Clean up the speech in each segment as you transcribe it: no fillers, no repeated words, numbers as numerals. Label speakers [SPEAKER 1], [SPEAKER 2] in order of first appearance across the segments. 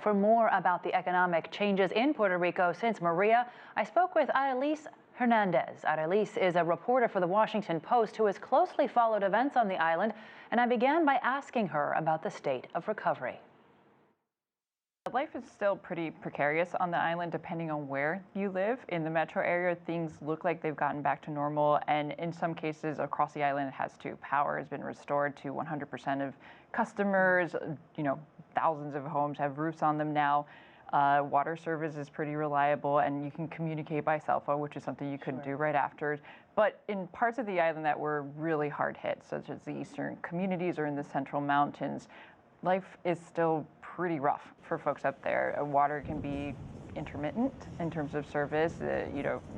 [SPEAKER 1] For more about the economic changes in Puerto Rico since Maria, I spoke with Arelis Hernandez. Arelis is a reporter for the Washington Post who has closely followed events on the island, and I began by asking her about the state of recovery.
[SPEAKER 2] Life is still pretty precarious on the island depending on where you live. In the metro area, things look like they've gotten back to normal, and in some cases across the island it has too. Power has been restored to 100% of customers. Thousands of homes have roofs on them now. Water service is pretty reliable, and you can communicate by cell phone, which is something you couldn't do right after. But in parts of the island that were really hard hit, such as the eastern communities or in the central mountains, life is still pretty rough for folks up there. Water can be intermittent in terms of service.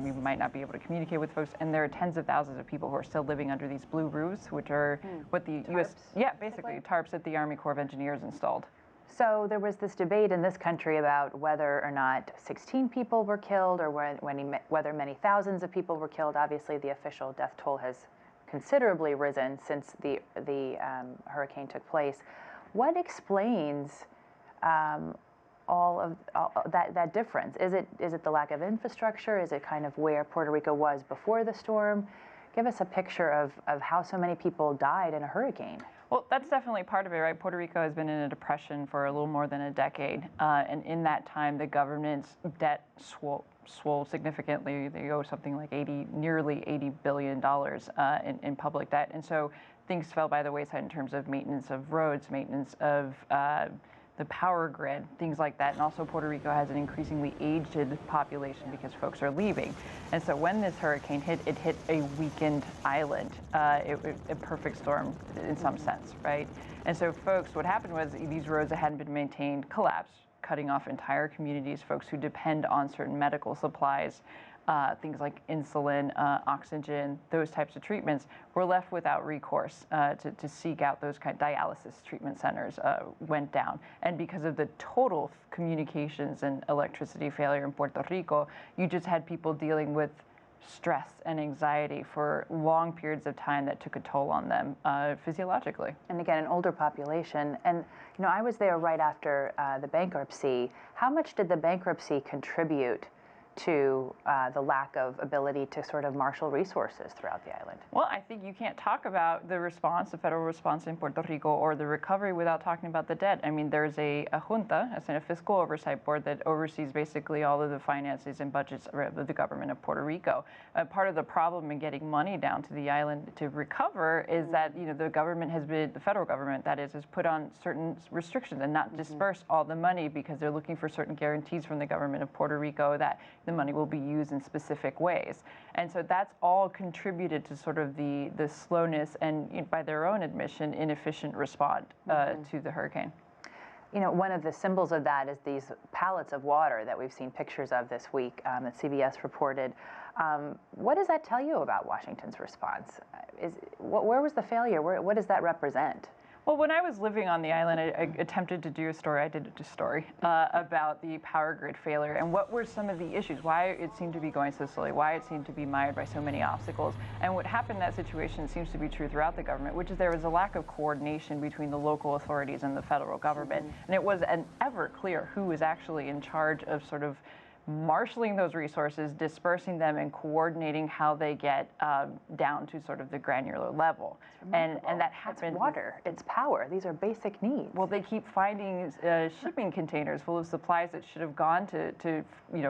[SPEAKER 2] We might not be able to communicate with folks, and there are tens of thousands of people who are still living under these blue roofs, which are what the
[SPEAKER 1] tarps,
[SPEAKER 2] basically tarps that the Army Corps of Engineers installed.
[SPEAKER 1] So there was this debate in this country about whether or not 16 people were killed or whether many thousands of people were killed. Obviously, the official death toll has considerably risen since the hurricane took place. What explains all of that difference? Is it the lack of infrastructure? Is it kind of where Puerto Rico was before the storm? Give us a picture of how so many people died in a hurricane.
[SPEAKER 2] Well, that's definitely part of it, right? Puerto Rico has been in a depression for a little more than a decade. And in that time, the government's debt swole significantly. They owe something like nearly $80 billion in public debt. And so things fell by the wayside in terms of maintenance of roads, maintenance of the power grid, things like that. And also Puerto Rico has an increasingly aged population because folks are leaving. And so when this hurricane hit, it hit a weakened island, a perfect storm in some sense, right? And so folks, what happened was these roads that hadn't been maintained collapsed, cutting off entire communities, folks who depend on certain medical supplies, things like insulin, oxygen, those types of treatments, were left without recourse to seek out those kind of dialysis treatment centers went down. And because of the total communications and electricity failure in Puerto Rico, you just had people dealing with stress and anxiety for long periods of time that took a toll on them physiologically.
[SPEAKER 1] And again, an older population. And I was there right after the bankruptcy. How much did the bankruptcy contribute to the lack of ability to sort of marshal resources throughout the island?
[SPEAKER 2] Well, I think you can't talk about the response, the federal response in Puerto Rico or the recovery without talking about the debt. I mean, there's a junta, a fiscal oversight board that oversees basically all of the finances and budgets of the government of Puerto Rico. Part of the problem in getting money down to the island to recover is that, the government the federal government, that is, has put on certain restrictions and not disperse all the money because they're looking for certain guarantees from the government of Puerto Rico that the money will be used in specific ways. And so that's all contributed to sort of the slowness and, by their own admission, inefficient response to the hurricane.
[SPEAKER 1] One of the symbols of that is these pallets of water that we've seen pictures of this week that CBS reported. What does that tell you about Washington's response? Where was the failure? What does that represent?
[SPEAKER 2] Well, when I was living on the island, I attempted to do a story, about the power grid failure and what were some of the issues, why it seemed to be going so slowly, why it seemed to be mired by so many obstacles. And what happened in that situation seems to be true throughout the government, which is there was a lack of coordination between the local authorities and the federal government. And it was never clear who was actually in charge of sort of marshaling those resources, dispersing them, and coordinating how they get down to sort of the granular level. And that happens.
[SPEAKER 1] It's water, it's power. These are basic needs.
[SPEAKER 2] Well, they keep finding shipping containers full of supplies that should have gone to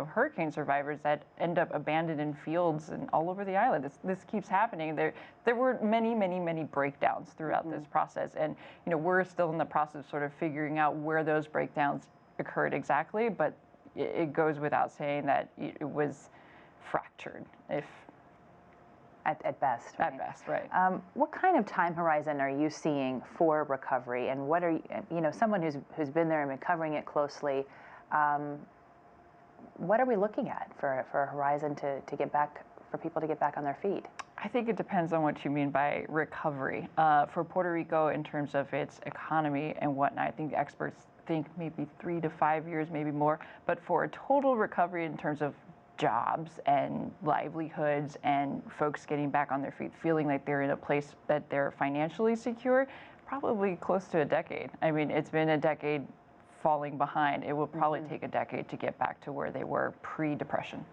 [SPEAKER 2] hurricane survivors that end up abandoned in fields and all over the island. This keeps happening. There were many breakdowns throughout this process, and we're still in the process of sort of figuring out where those breakdowns occurred exactly, but it goes without saying that it was fractured,
[SPEAKER 1] at best. Right?
[SPEAKER 2] At best, right.
[SPEAKER 1] What kind of time horizon are you seeing for recovery, and what are someone who's been there and been covering it closely? What are we looking at for a horizon to get back, for people to get back on their feet?
[SPEAKER 2] I think it depends on what you mean by recovery. For Puerto Rico, in terms of its economy and whatnot, I think experts think maybe 3 to 5 years, maybe more. But for a total recovery in terms of jobs and livelihoods and folks getting back on their feet, feeling like they're in a place that they're financially secure, probably close to a decade. I mean, it's been a decade falling behind. It will probably take a decade to get back to where they were pre-depression.